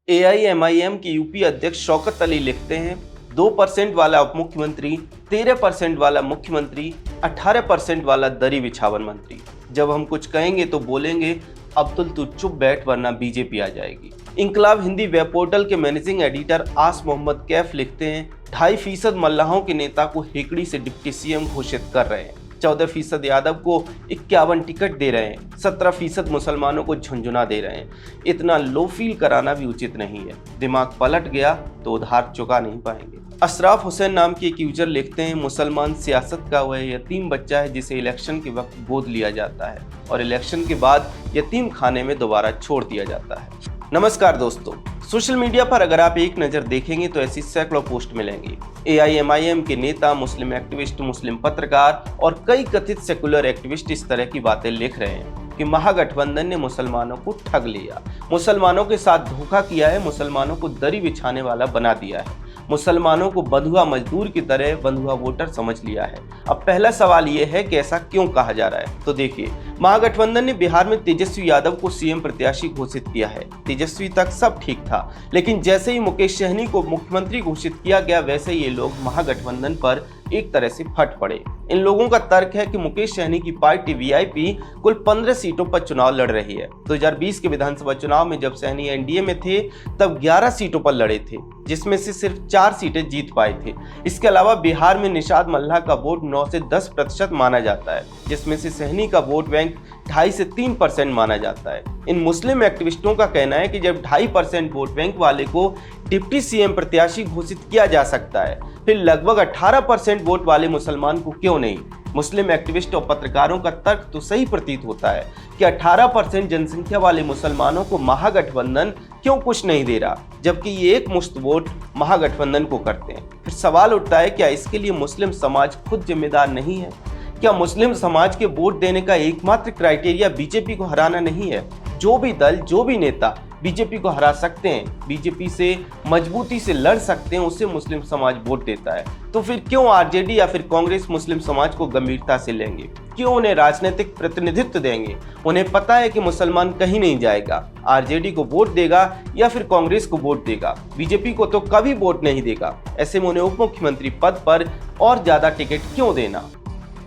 AIMIM के UP अध्यक्ष शौकत अली लिखते हैं 2% वाला उप मुख्यमंत्री, 13% वाला मुख्यमंत्री, 18% वाला दरी बिछावन मंत्री। जब हम कुछ कहेंगे तो बोलेंगे अब्दुल तू चुप बैठ वरना बीजेपी आ जाएगी। इंकलाब हिंदी वेब पोर्टल के मैनेजिंग एडिटर आस मोहम्मद कैफ लिखते हैं 2.5% मल्लाहों के नेता को हेकड़ी से डिप्टी सीएम घोषित कर रहे हैं, 14% यादव को 51 टिकट दे रहे हैं, 17% मुसलमानों को झुंझुना दे रहे हैं। इतना लो फील कराना भी उचित नहीं है। दिमाग पलट गया तो उधार चुका नहीं पाएंगे। अशराफ हुसैन नाम के एक यूजर लिखते हैं मुसलमान सियासत का वह यतीम बच्चा है जिसे इलेक्शन के वक्त गोद लिया जाता है और इलेक्शन के बाद यतीम खाने में दोबारा छोड़ दिया जाता है। नमस्कार दोस्तों, सोशल मीडिया पर अगर आप एक नज़र देखेंगे तो ऐसी सैकड़ों पोस्ट मिलेंगी। AIMIM के नेता, मुस्लिम एक्टिविस्ट, मुस्लिम पत्रकार और कई कथित सेकुलर एक्टिविस्ट इस तरह की बातें लिख रहे हैं कि महागठबंधन ने मुसलमानों को ठग लिया, मुसलमानों के साथ धोखा किया है, मुसलमानों को दरी बिछाने वाला बना दिया है, मुसलमानों को बंधुआ मजदूर की तरह बंधुआ वोटर समझ लिया है। अब पहला सवाल ये है कि ऐसा क्यों कहा जा रहा है। तो देखिए, महागठबंधन ने बिहार में तेजस्वी यादव को सीएम प्रत्याशी घोषित किया है। तेजस्वी तक सब ठीक था, लेकिन जैसे ही मुकेश सहनी को मुख्यमंत्री घोषित किया गया वैसे ये लोग महागठबंधन पर एक तरह से फट पड़े। इन लोगों का तर्क है कि मुकेश सहनी की पार्टी VIP कुल 15 सीटों पर चुनाव लड़ रही है। 2020 के विधानसभा चुनाव में जब सहनी NDA में थे तब 11 सीटों पर लड़े थे, जिसमें से सिर्फ 4 सीटें जीत पाए थे। इसके अलावा बिहार में निषाद मल्लाह का वोट 9 से 10% माना जाता है, जिसमें से सहनी का वोट बैंक 2.5 से 3% माना जाता है। इन मुस्लिम एक्टिविस्टों का कहना है कि जब 2.5% वोट बैंक वाले को डिप्टी सीएम प्रत्याशी घोषित किया जा सकता है, फिर लगभग 18% वोट वाले मुसलमान को क्यों नहीं। मुस्लिम एक्टिविस्ट और पत्रकारों का तर्क तो सही प्रतीत होता है कि 18% जनसंख्या वाले मुसलमानों को महागठबंधन क्यों कुछ नहीं दे रहा, जबकि ये एक मुश्त वोट महागठबंधन को करते हैं। फिर सवाल उठता है, क्या इसके लिए मुस्लिम समाज खुद जिम्मेदार नहीं है? क्या मुस्लिम समाज के वोट देने का एकमात्र क्राइटेरिया बीजेपी को हराना नहीं है? जो भी दल, जो भी नेता बीजेपी को हरा सकते हैं, बीजेपी से मजबूती से लड़ सकते हैं, उसे मुस्लिम समाज वोट देता है। तो फिर क्यों RJD या फिर कांग्रेस मुस्लिम समाज को गंभीरता से लेंगे? क्यों उन्हें राजनीतिक प्रतिनिधित्व देंगे? उन्हें पता है कि मुसलमान कहीं नहीं जाएगा, RJD को वोट देगा या फिर कांग्रेस को वोट देगा, बीजेपी को तो कभी वोट नहीं देगा। ऐसे में उन्हें उप मुख्यमंत्री पद पर और ज्यादा टिकट क्यों देना?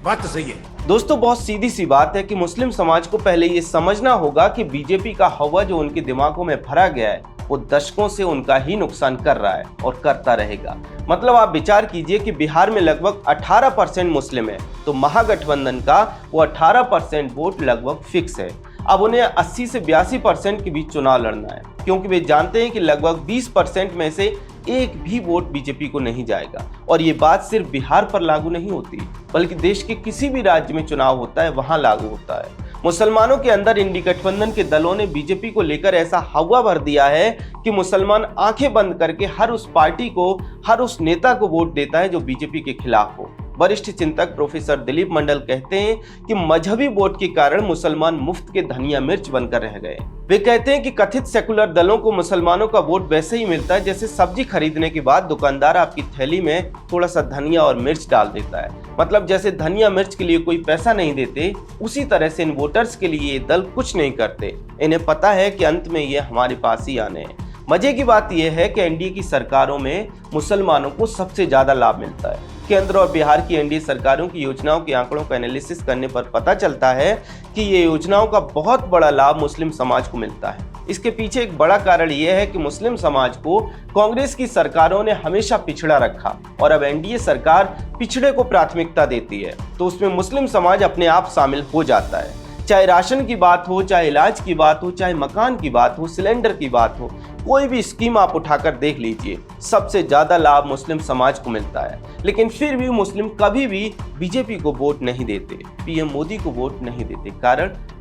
बात तो सही है दोस्तों, बहुत सीधी सी बात है कि मुस्लिम समाज को पहले ये समझना होगा कि बीजेपी का हवा जो उनके दिमागों में भरा गया है वो दशकों से उनका ही नुकसान कर रहा है और करता रहेगा। मतलब आप विचार कीजिए कि बिहार में लगभग 18% मुस्लिम है, तो महागठबंधन का वो 18% वोट लगभग फिक्स है। अब उन्हें 80 से 82% के बीच चुनाव लड़ना है, क्योंकि वे जानते हैं कि लगभग 20% में से एक भी वोट बीजेपी को नहीं जाएगा। और ये बात सिर्फ बिहार पर लागू नहीं होती, बल्कि देश के किसी भी राज्य में चुनाव होता है वहां लागू होता है। मुसलमानों के अंदर इंडी गठबंधन के दलों ने बीजेपी को लेकर ऐसा हवा भर दिया है कि मुसलमान आंखें बंद करके हर उस पार्टी को, हर उस नेता को वोट देता है जो बीजेपी के खिलाफ हो। वरिष्ठ चिंतक प्रोफेसर दिलीप मंडल कहते हैं कि मजहबी वोट के कारण मुसलमान मुफ्त के धनिया मिर्च बनकर रह गए। वे कहते हैं कि कथित सेकुलर दलों को मुसलमानों का वोट वैसे ही मिलता है जैसे सब्जी खरीदने के बाद दुकानदार आपकी थैली में थोड़ा सा धनिया और मिर्च डाल देता है। मतलब जैसे धनिया मिर्च के लिए कोई पैसा नहीं देते, उसी तरह से इन वोटर्स के लिए ये दल कुछ नहीं करते। इन्हें पता है कि अंत में ये हमारे पास ही आने हैं। मजे की बात यह है कि NDA की सरकारों में मुसलमानों को सबसे ज्यादा लाभ मिलता है। केंद्र और बिहार की NDA सरकारों की योजनाओं के आंकड़ों का एनालिसिस करने पर पता चलता है कि ये योजनाओं का बहुत बड़ा लाभ मुस्लिम समाज को मिलता है। इसके पीछे एक बड़ा कारण यह है कि मुस्लिम समाज को कांग्रेस की सरकारों ने हमेशा पिछड़ा रखा और अब NDA सरकार पिछड़े को प्राथमिकता देती है, तो उसमें मुस्लिम समाज अपने आप शामिल हो जाता है। चाहे राशन की बात हो, चाहे इलाज की बात हो, चाहे मकान की बात हो, सिलेंडर की बात हो, कोई भी स्कीम आप उठाकर देख लीजिए, सबसे ज्यादा लाभ मुस्लिम समाज को मिलता है। लेकिन फिर भी मुस्लिम कभी भी बीजेपी को वोट नहीं देते, PM मोदी को वोट नहीं देते।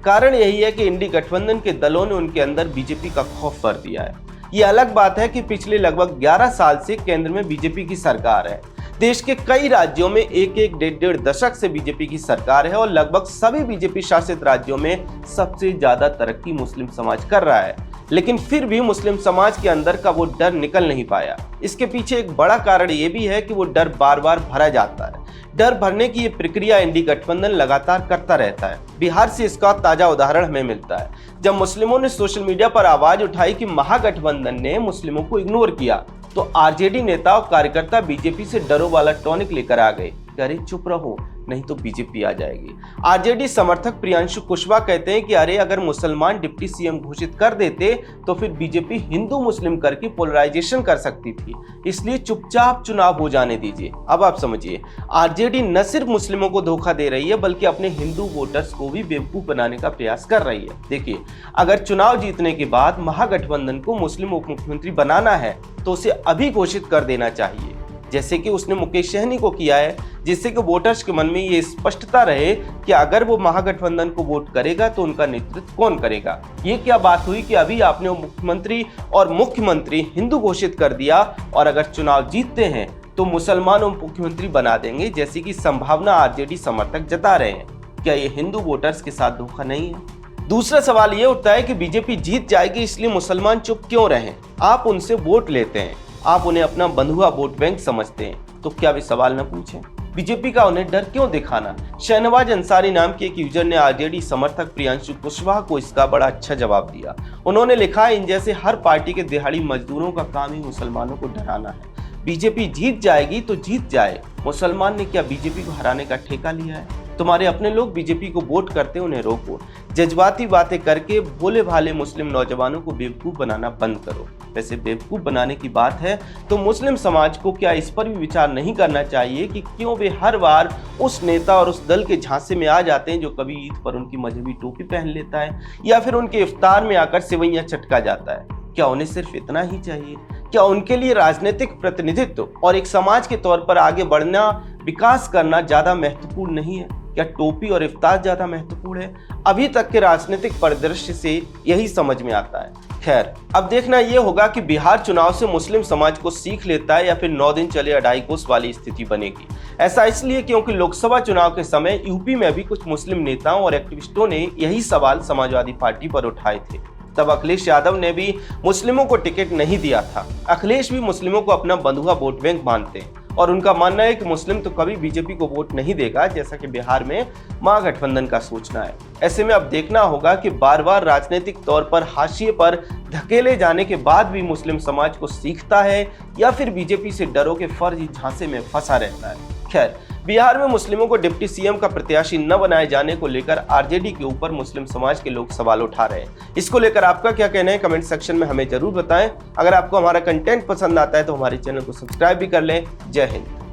कारण यही है कि इंडी गठबंधन के दलों ने उनके अंदर बीजेपी का खौफ भर दिया है। ये अलग बात है कि पिछले लगभग 11 साल से केंद्र में बीजेपी की सरकार है। देश के कई राज्यों में एक डेढ़ दशक से बीजेपी की सरकार है और लगभग सभी बीजेपी शासित राज्यों में सबसे ज्यादा तरक्की मुस्लिम समाज कर रहा है। लेकिन फिर भी मुस्लिम समाज के अंदर का वो डर निकल नहीं पाया। इसके पीछे एक बड़ा कारण ये भी है कि वो डर बार बार भरा जाता है। डर भरने की ये प्रक्रिया इंडी गठबंधन लगातार करता रहता है। बिहार से इसका ताजा उदाहरण हमें मिलता है, जब मुस्लिमों ने सोशल मीडिया पर आवाज उठाई कि महागठबंधन ने मुस्लिमों को इग्नोर किया, तो आरजेडी नेता और कार्यकर्ता बीजेपी से डरो वाला टॉनिक लेकर आ गए, अरे चुप रहो नहीं तो बीजेपी आ जाएगी। आरजेडी समर्थक प्रियांशु कुशवाहा कहते हैं कि अरे अगर मुसलमान डिप्टी सीएम घोषित कर देते तो फिर बीजेपी हिंदू मुस्लिम करके पोलराइजेशन कर सकती थी, इसलिए चुपचाप चुनाव हो जाने दीजिए। अब आप समझिए, आरजेडी न सिर्फ मुस्लिमों को धोखा दे रही है बल्कि अपने हिंदू वोटर्स को भी बेवकूफ बनाने का प्रयास कर रही है। देखिए, अगर चुनाव जीतने के बाद महागठबंधन को मुस्लिम उप मुख्यमंत्री बनाना है तो उसे अभी घोषित कर देना चाहिए, जैसे कि उसने मुकेश सहनी को किया है, जिससे कि वोटर्स के मन में ये स्पष्टता रहे कि अगर वो महागठबंधन को वोट करेगा तो उनका नेतृत्व कौन करेगा। ये क्या बात हुई कि अभी आपने मुख्यमंत्री और मुख्यमंत्री हिंदू घोषित कर दिया और अगर चुनाव जीतते हैं तो मुसलमान उप मुख्यमंत्री बना देंगे, जैसी की संभावना आरजेडी समर्थक जता रहे हैं। क्या ये हिंदू वोटर्स के साथ धोखा नहीं है? दूसरा सवाल ये उठता है कि बीजेपी जीत जाएगी इसलिए मुसलमान चुप क्यों रहें? आप उनसे वोट लेते हैं, आप उन्हें अपना बंधुआ वोट बैंक समझते हैं, तो क्या वे सवाल न पूछें? बीजेपी का उन्हें डर क्यों दिखाना? शहनवाज अंसारी नाम के एक यूजर ने आरजेडी समर्थक प्रियांशु कुशवाहा को इसका बड़ा अच्छा जवाब दिया। उन्होंने लिखा, इन जैसे हर पार्टी के दिहाड़ी मजदूरों का काम ही मुसलमानों को डराना है। बीजेपी जीत जाएगी तो जीत जाए, मुसलमान ने क्या बीजेपी को हराने का ठेका लिया है? तुम्हारे अपने लोग बीजेपी को वोट करते, उन्हें रोको। जज्बाती बातें करके भोले भाले मुस्लिम नौजवानों को बेवकूफ बनाना बंद करो। वैसे बेवकूफ बनाने की बात है तो मुस्लिम समाज को क्या इस पर भी विचार नहीं करना चाहिए कि क्यों वे हर बार उस नेता और उस दल के झांसे में आ जाते हैं जो कभी ईद पर उनकी मजहबी टोपी पहन लेता है या फिर उनके इफ्तार में आकर सेवइयां चटका जाता है? क्या उन्हें सिर्फ इतना ही चाहिए? क्या उनके लिए राजनीतिक प्रतिनिधित्व और एक समाज के तौर पर आगे बढ़ना, विकास करना ज्यादा महत्वपूर्ण नहीं है? क्या टोपी और इफ्तार ज्यादा महत्वपूर्ण है? अभी तक के राजनीतिक परिदृश्य से यही समझ में आता है। खैर, अब देखना यह होगा कि बिहार चुनाव से मुस्लिम समाज को सीख लेता है या फिर 9 दिन चले अढ़ाई कोस वाली स्थिति बनेगी। ऐसा इसलिए क्योंकि लोकसभा चुनाव के समय यूपी में भी कुछ मुस्लिम नेताओं और एक्टिविस्टों ने यही सवाल समाजवादी पार्टी पर उठाए थे। तब अखिलेश यादव ने भी मुस्लिमों को टिकट नहीं दिया था। अखिलेश भी मुस्लिमों को अपना बंधुआ वोट बैंक मानते हैं और उनका मानना है कि मुस्लिम तो कभी बीजेपी को वोट नहीं देगा, जैसा कि बिहार में महागठबंधन का सोचना है। ऐसे में अब देखना होगा कि बार बार राजनीतिक तौर पर हाशिए पर धकेले जाने के बाद भी मुस्लिम समाज को सीखता है या फिर बीजेपी से डरों के फर्जी झांसे में फंसा रहता है। खैर, बिहार में मुस्लिमों को डिप्टी सीएम का प्रत्याशी न बनाए जाने को लेकर आरजेडी के ऊपर मुस्लिम समाज के लोग सवाल उठा रहे हैं। इसको लेकर आपका क्या कहना है कमेंट सेक्शन में हमें जरूर बताएं। अगर आपको हमारा कंटेंट पसंद आता है तो हमारे चैनल को सब्सक्राइब भी कर लें। जय हिंद।